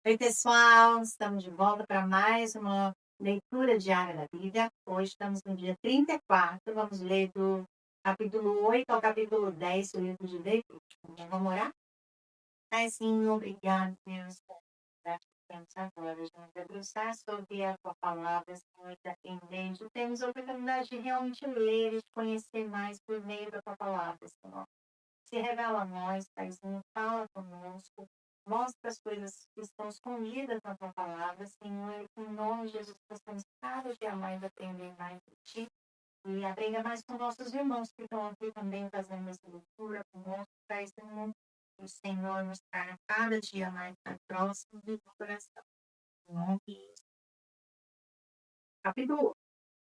Oi, pessoal, estamos de volta para mais uma leitura diária da Bíblia. Hoje estamos no dia 34, vamos ler do capítulo 8 ao capítulo 10 do livro de Levítico. Então, vamos orar? Paizinho, obrigado, Deus, por dar temos agora, de debruçar sobre a tua palavra, Senhor, te atendendo. Temos a oportunidade de realmente ler e te conhecer mais por meio da tua palavra, Senhor. Se revela a nós, Paizinho, fala conosco, mostra as coisas que estão escondidas na tua palavra, Senhor, em nome de Jesus, possamos cada dia mais aprender mais de ti e aprender mais com nossos irmãos que estão aqui também fazendo essa leitura conosco, Paizinho, o Senhor nos traga cada dia mais para próximo do coração. Em nome de Jesus. Capítulo 1.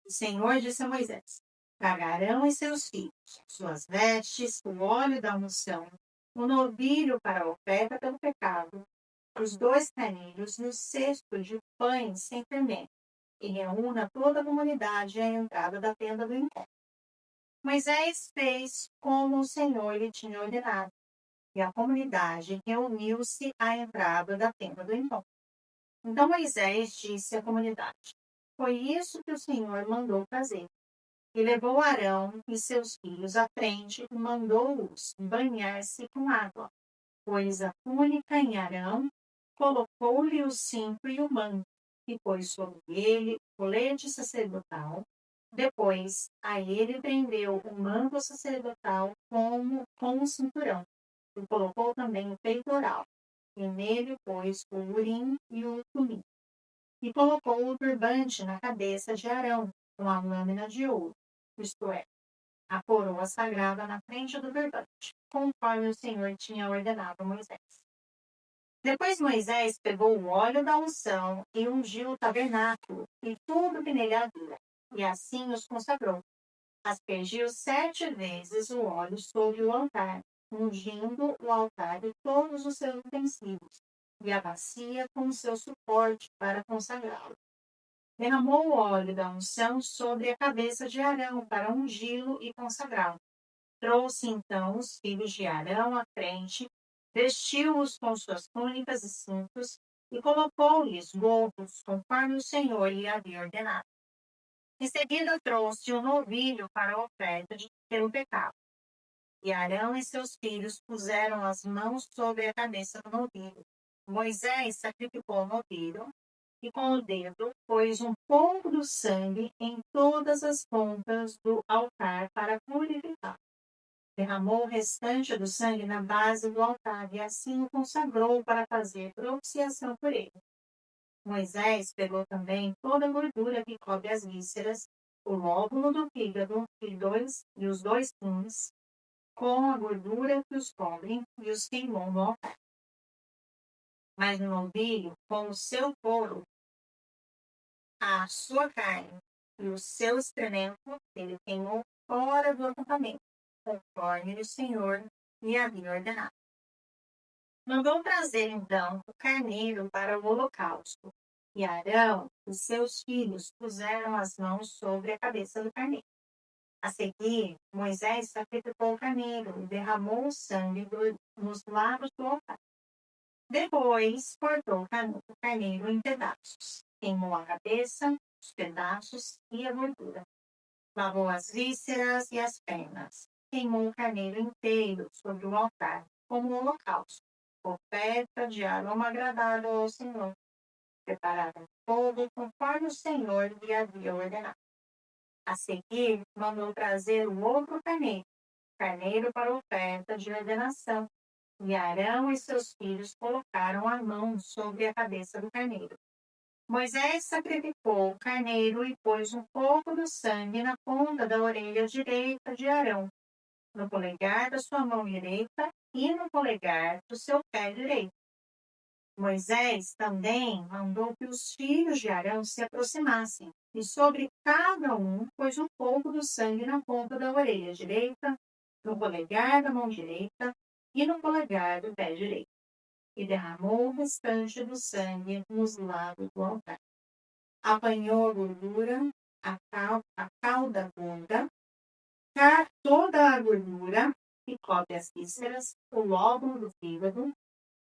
O Senhor disse a Moisés: traga Arão e seus filhos, suas vestes, o óleo da unção, o novilho para a oferta pelo pecado, os 2 carneiros e o cesto de pães sem fermento, e reúna toda a comunidade à entrada da tenda do encontro. Moisés fez como o Senhor lhe tinha ordenado, e a comunidade reuniu-se à entrada da tenda do encontro. Então Moisés disse à comunidade: foi isso que o Senhor mandou fazer. E levou Arão e seus filhos à frente e mandou-os banhar-se com água. Pôs a túnica em Arão, colocou-lhe o cinto e o manto, e pôs sobre ele o colete sacerdotal. Depois, a ele prendeu o manto sacerdotal com o cinturão, e colocou também o peitoral, e nele pôs o urim e o tumim. E colocou o turbante na cabeça de Arão, com a lâmina de ouro, isto é, a coroa sagrada na frente do turbante, conforme o Senhor tinha ordenado a Moisés. Depois Moisés pegou o óleo da unção e ungiu o tabernáculo e tudo que nele havia, e assim os consagrou. Aspergiu 7 vezes o óleo sobre o altar, ungindo o altar e todos os seus utensílios, e a bacia com o seu suporte para consagrá-lo. Derramou o óleo da unção sobre a cabeça de Arão para ungí-lo e consagrá-lo. Trouxe então os filhos de Arão à frente, vestiu-os com suas túnicas e cintos e colocou-lhes gorros, conforme o Senhor lhe havia ordenado. Em seguida trouxe o novilho para a oferta pelo pecado. E Arão e seus filhos puseram as mãos sobre a cabeça do novilho. Moisés sacrificou o novilho e com o dedo pôs um pouco do sangue em todas as pontas do altar para purificar. Derramou o restante do sangue na base do altar e assim o consagrou para fazer propiciação por ele. Moisés pegou também toda a gordura que cobre as vísceras, o lóbulo do fígado e os 2 rins, com a gordura que os cobrem, e os queimou no altar. Mas no novilho, com o seu couro, a sua carne e o seu excremento, ele queimou fora do acampamento, conforme o Senhor lhe havia ordenado. Mandou trazer então o carneiro para o holocausto, e Arão e seus filhos puseram as mãos sobre a cabeça do carneiro. A seguir, Moisés sacrificou o carneiro e derramou o sangue nos lados do altar. Depois, cortou o carneiro em pedaços, queimou a cabeça, os pedaços e a gordura. Lavou as vísceras e as pernas. Queimou o carneiro inteiro sobre o altar, como um holocausto, oferta de aroma agradável ao Senhor, preparada em fogo, conforme o Senhor lhe havia ordenado. A seguir, mandou trazer o outro carneiro para oferta de ordenação, e Arão e seus filhos colocaram a mão sobre a cabeça do carneiro. Moisés sacrificou o carneiro e pôs um pouco do sangue na ponta da orelha direita de Arão, no polegar da sua mão direita e no polegar do seu pé direito. Moisés também mandou que os filhos de Arão se aproximassem, e sobre cada um pôs um pouco do sangue na ponta da orelha direita, no polegar da mão direita e no polegar do pé direito, e derramou o restante do sangue nos lados do altar. Apanhou a gordura, a cauda gorda, toda a gordura que cobre as vísceras, o lóbulo do fígado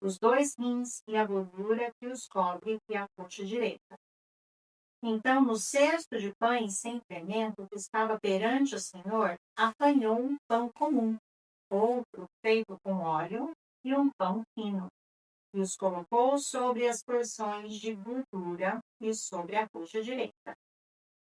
os 2 rins e a gordura que os cobre e a coxa direita. Então, no cesto de pães sem fermento que estava perante o Senhor, apanhou um pão comum, outro feito com óleo e um pão fino, e os colocou sobre as porções de gordura e sobre a coxa direita.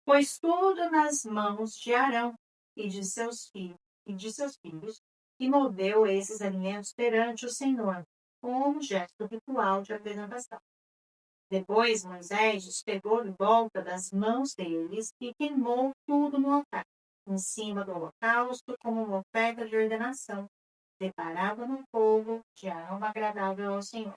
Pôs tudo nas mãos de Arão e de seus filhos, e moveu esses alimentos perante o Senhor, como um gesto ritual de apresentação. Depois Moisés os pegou de volta das mãos deles e queimou tudo no altar, em cima do holocausto, como uma oferta de ordenação, preparada no fogo de aroma agradável ao Senhor.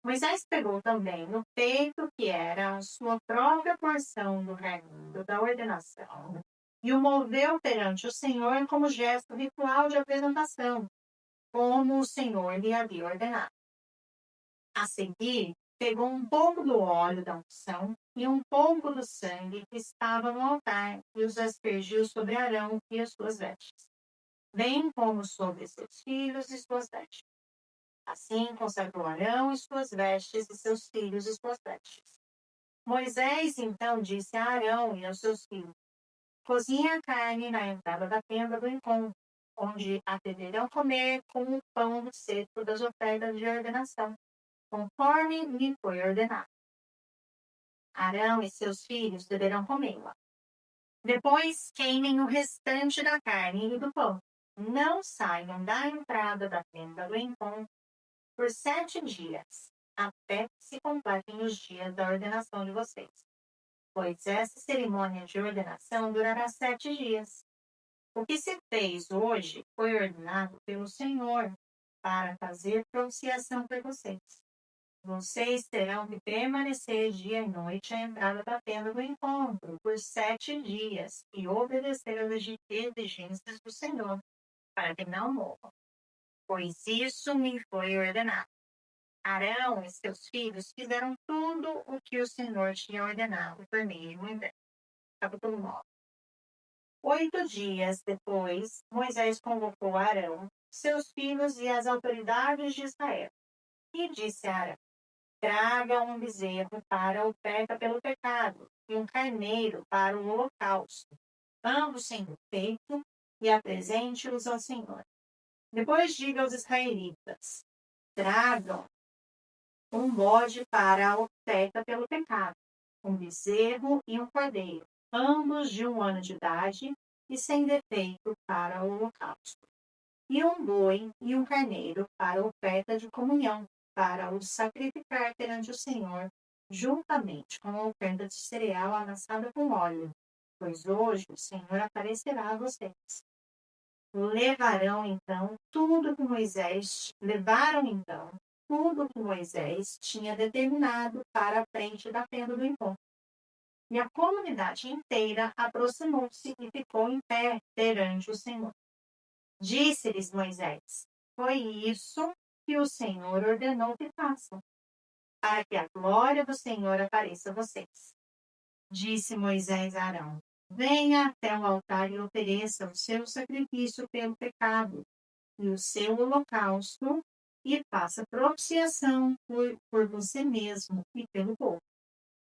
Moisés pegou também no peito, que era a sua própria porção do reino da ordenação, e o moveu perante o Senhor como gesto ritual de apresentação, como o Senhor lhe havia ordenado. A seguir, pegou um pouco do óleo da unção e um pouco do sangue que estava no altar e os aspergiu sobre Arão e as suas vestes, bem como sobre seus filhos e suas vestes. Assim consagrou Arão e suas vestes e seus filhos e suas vestes. Moisés então disse a Arão e aos seus filhos: cozinhe a carne na entrada da tenda do encontro, onde a deverão comer com o pão seco das ofertas de ordenação, conforme lhe foi ordenado. Arão e seus filhos deverão comê-la. Depois queimem o restante da carne e do pão. Não saiam da entrada da tenda do encontro por 7 dias, até que se completem os dias da ordenação de vocês. Pois essa cerimônia de ordenação durará 7 dias. O que se fez hoje foi ordenado pelo Senhor para fazer propiciação por vocês. Vocês terão que permanecer dia e noite à entrada da tenda do encontro por 7 dias e obedecer às exigências do Senhor, para que não morram, pois isso me foi ordenado. Arão e seus filhos fizeram tudo o que o Senhor tinha ordenado por meio de Moisés. Capítulo 9. 8 dias depois, Moisés convocou Arão, seus filhos e as autoridades de Israel, e disse a Arão: traga um bezerro para a oferta pelo pecado e um carneiro para o holocausto, ambos sendo feitos, e apresente-os ao Senhor. Depois diga aos israelitas: tragam um bode para a oferta pelo pecado, um bezerro e um cordeiro, ambos de 1 ano de idade e sem defeito para o holocausto, e um boi e um carneiro para a oferta de comunhão, para os sacrificar perante o Senhor, juntamente com a oferta de cereal amassada com óleo, pois hoje o Senhor aparecerá a vocês. Levaram então tudo que Moisés tinha determinado para a frente da tenda do encontro. E a comunidade inteira aproximou-se e ficou em pé perante o Senhor. Disse-lhes Moisés: foi isso que o Senhor ordenou que façam, para que a glória do Senhor apareça a vocês. Disse Moisés a Arão: venha até o altar e ofereça o seu sacrifício pelo pecado e o seu holocausto, e faça propiciação por você mesmo e pelo povo.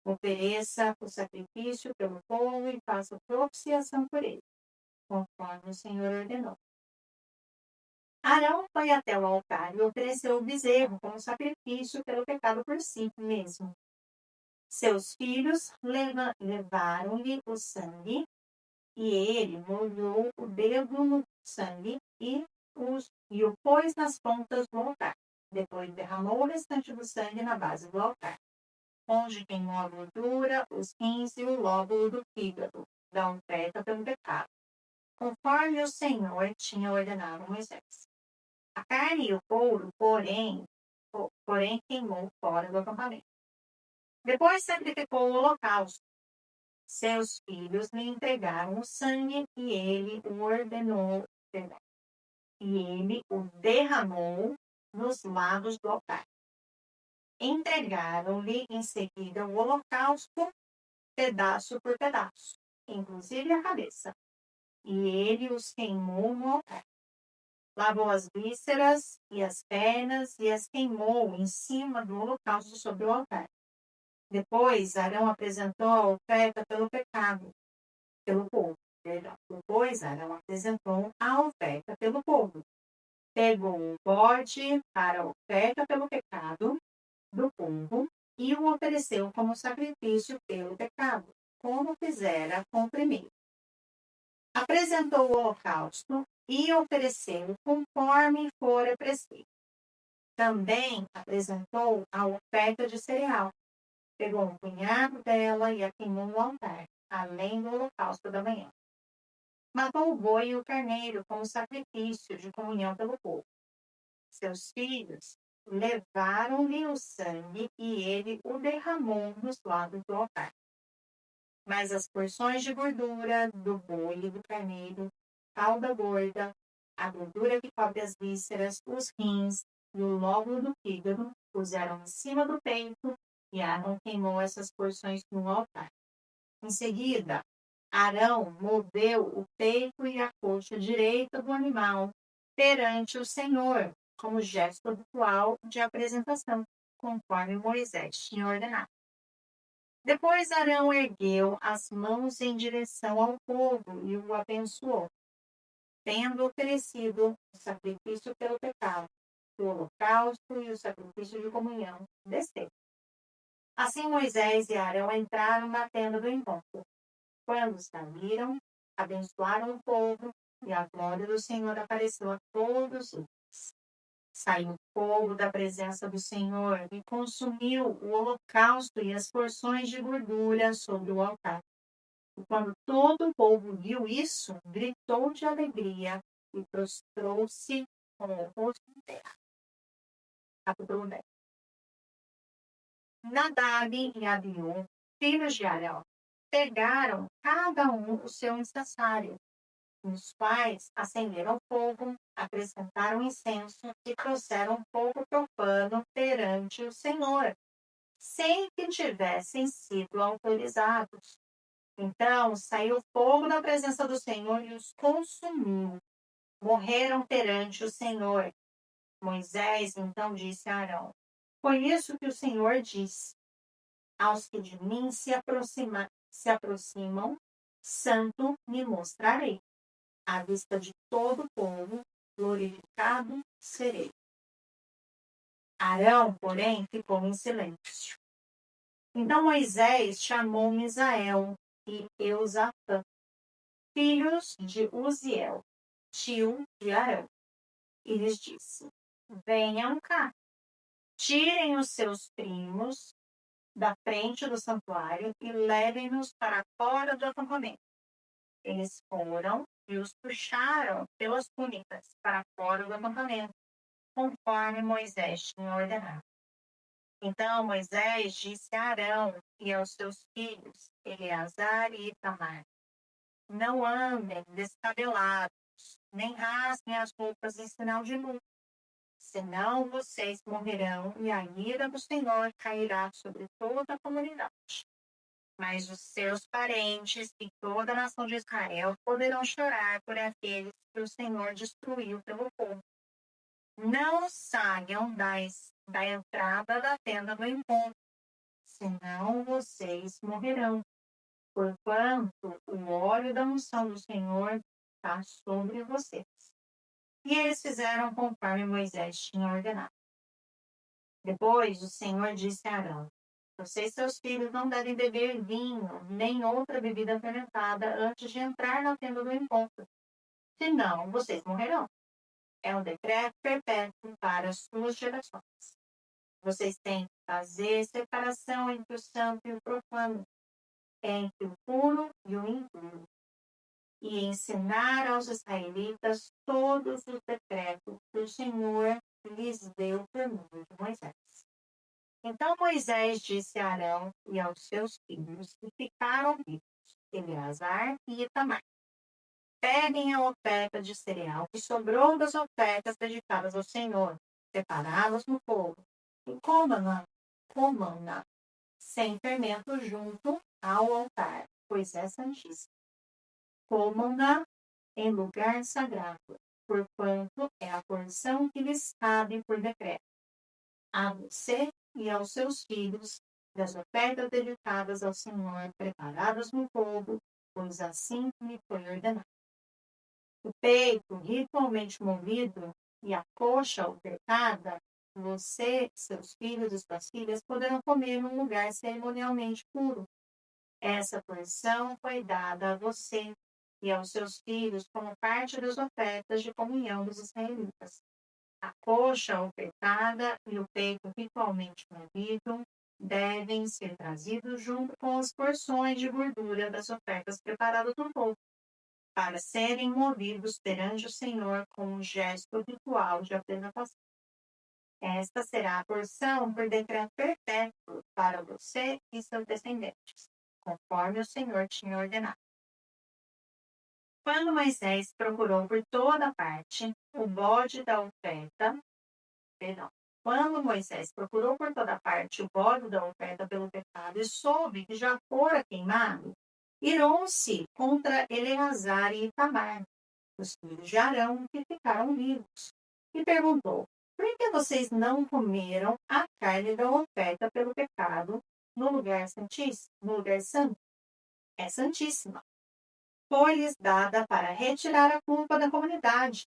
Ofereça o sacrifício pelo povo e faça propiciação por ele, conforme o Senhor ordenou. Arão foi até o altar e ofereceu o bezerro como sacrifício pelo pecado por si mesmo. Seus filhos levaram-lhe o sangue, e ele molhou o dedo no sangue e o pôs nas pontas do altar. Depois derramou o restante do sangue na base do altar, onde queimou a gordura, os rins e o lóbulo do fígado, da oferta pelo pecado, conforme o Senhor tinha ordenado a Moisés. A carne e o couro, porém queimou fora do acampamento. Depois sacrificou o holocausto. Seus filhos lhe entregaram o sangue e ele o derramou nos lados do altar. Entregaram-lhe em seguida o holocausto, pedaço por pedaço, inclusive a cabeça, e ele os queimou no altar. Lavou as vísceras e as pernas e as queimou em cima do holocausto sobre o altar. Depois, Arão apresentou a oferta pelo pecado, pelo povo. Perdão. Depois, Arão apresentou a oferta pelo povo. Pegou o bode para a oferta pelo pecado do povo e o ofereceu como sacrifício pelo pecado, como fizera com o primeiro. Apresentou o holocausto e ofereceu conforme fora prescrito. Também apresentou a oferta de cereal. Pegou um punhado dela e a queimou no altar, além do holocausto da manhã. Matou o boi e o carneiro como sacrifício de comunhão pelo povo. Seus filhos levaram-lhe o sangue e ele o derramou nos lados do altar. Mas as porções de gordura do boi e do carneiro, cauda gorda, a gordura que cobre as vísceras, os rins e o lóbulo do fígado, puseram em cima do peito e Arão queimou essas porções no altar. Em seguida, Arão moveu o peito e a coxa direita do animal perante o Senhor, como gesto ritual de apresentação, conforme Moisés tinha ordenado. Depois Arão ergueu as mãos em direção ao povo e o abençoou, tendo oferecido o sacrifício pelo pecado, o holocausto e o sacrifício de comunhão, desceu. Assim Moisés e Arão entraram na tenda do encontro. Quando saíram, abençoaram o povo e a glória do Senhor apareceu a todos eles. Saiu fogo da presença do Senhor e consumiu o holocausto e as porções de gordura sobre o altar. E quando todo o povo viu isso, gritou de alegria e prostrou-se com o rosto em terra. Capítulo 10. Nadab e Abiú, filhos de Arão, pegaram cada um o seu incensário, nos quais acenderam fogo, acrescentaram incenso e trouxeram fogo profano perante o Senhor, sem que tivessem sido autorizados. Então saiu fogo da presença do Senhor e os consumiu. Morreram perante o Senhor. Moisés então disse a Arão: foi isso que o Senhor disse: aos que de mim se aproximam, santo me mostrarei. À vista de todo o povo, glorificado serei. Arão, porém, ficou em silêncio. Então Moisés chamou Misael e Eusafã, filhos de Uziel, tio de Arão, e lhes disse: venham cá, tirem os seus primos da frente do santuário e levem-nos para fora do acampamento. Eles foram e os puxaram pelas túnicas para fora do acampamento, conforme Moisés tinha ordenado. Então Moisés disse a Arão e aos seus filhos, Eleazar e Itamar: não andem descabelados, nem rasguem as roupas em sinal de luto, senão vocês morrerão e a ira do Senhor cairá sobre toda a comunidade. Mas os seus parentes e toda a nação de Israel poderão chorar por aqueles que o Senhor destruiu pelo povo. Não saiam da entrada da tenda do encontro, senão vocês morrerão, porquanto o óleo da unção do Senhor está sobre vocês. E eles fizeram conforme Moisés tinha ordenado. Depois o Senhor disse a Arão: você e seus filhos não devem beber vinho, nem outra bebida fermentada antes de entrar na tenda do encontro, senão vocês morrerão. É um decreto perpétuo para as suas gerações. Vocês têm que fazer separação entre o santo e o profano, entre o puro e o impuro, e ensinar aos israelitas todos os decretos que o Senhor lhes deu por meio de Moisés. Então Moisés disse a Arão e aos seus filhos, que ficaram vivos, Eleazar e Itamar: peguem a oferta de cereal que sobrou das ofertas dedicadas ao Senhor, separadas no fogo, e comam-na sem fermento junto ao altar, pois é santíssima. Comam-na em lugar sagrado, porquanto é a porção que lhes cabe por decreto. A você e aos seus filhos, das ofertas dedicadas ao Senhor, preparadas no fogo, pois assim me foi ordenado. O peito ritualmente movido e a coxa ofertada, você, seus filhos e suas filhas poderão comer num lugar cerimonialmente puro. Essa porção foi dada a você e aos seus filhos como parte das ofertas de comunhão dos israelitas. A coxa ofertada e o peito ritualmente movido devem ser trazidos junto com as porções de gordura das ofertas preparadas no fogo, para serem movidos perante o Senhor com um gesto ritual de apresentação. Esta será a porção por decreto perpétuo para você e seus descendentes, conforme o Senhor tinha ordenado. Quando Moisés procurou por toda parte o bode da oferta, perdão, quando Moisés procurou por toda parte o bode da oferta pelo pecado e soube que já fora queimado, irou-se contra Eleazar e Itamar, os filhos de Arão, que ficaram vivos, e perguntou: por que vocês não comeram a carne da oferta pelo pecado no lugar santíssimo, no lugar santo? É santíssima. Foi-lhes dada para retirar a culpa da comunidade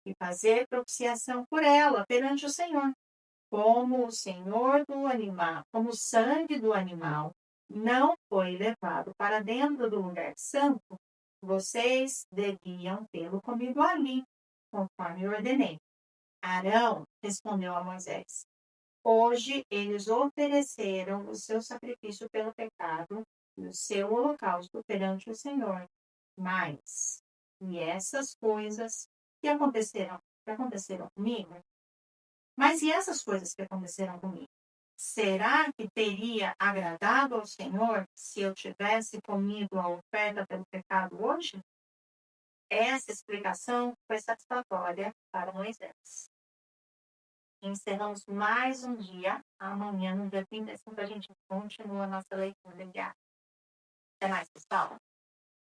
e fazer propiciação por ela perante o Senhor. Como o Senhor do animal, como o sangue do animal não foi levado para dentro do lugar santo, vocês deviam tê-lo comido ali, conforme ordenei. Arão respondeu a Moisés: hoje eles ofereceram o seu sacrifício pelo pecado e o seu holocausto perante o Senhor. Mas, e essas coisas que aconteceram comigo? Mas e essas coisas que aconteceram comigo? Será que teria agradado ao Senhor se eu tivesse comido a oferta pelo pecado hoje? Essa explicação foi satisfatória para Moisés. Encerramos mais um dia. Amanhã, no dia 35, a gente continua a nossa leitura diária. Até mais, pessoal.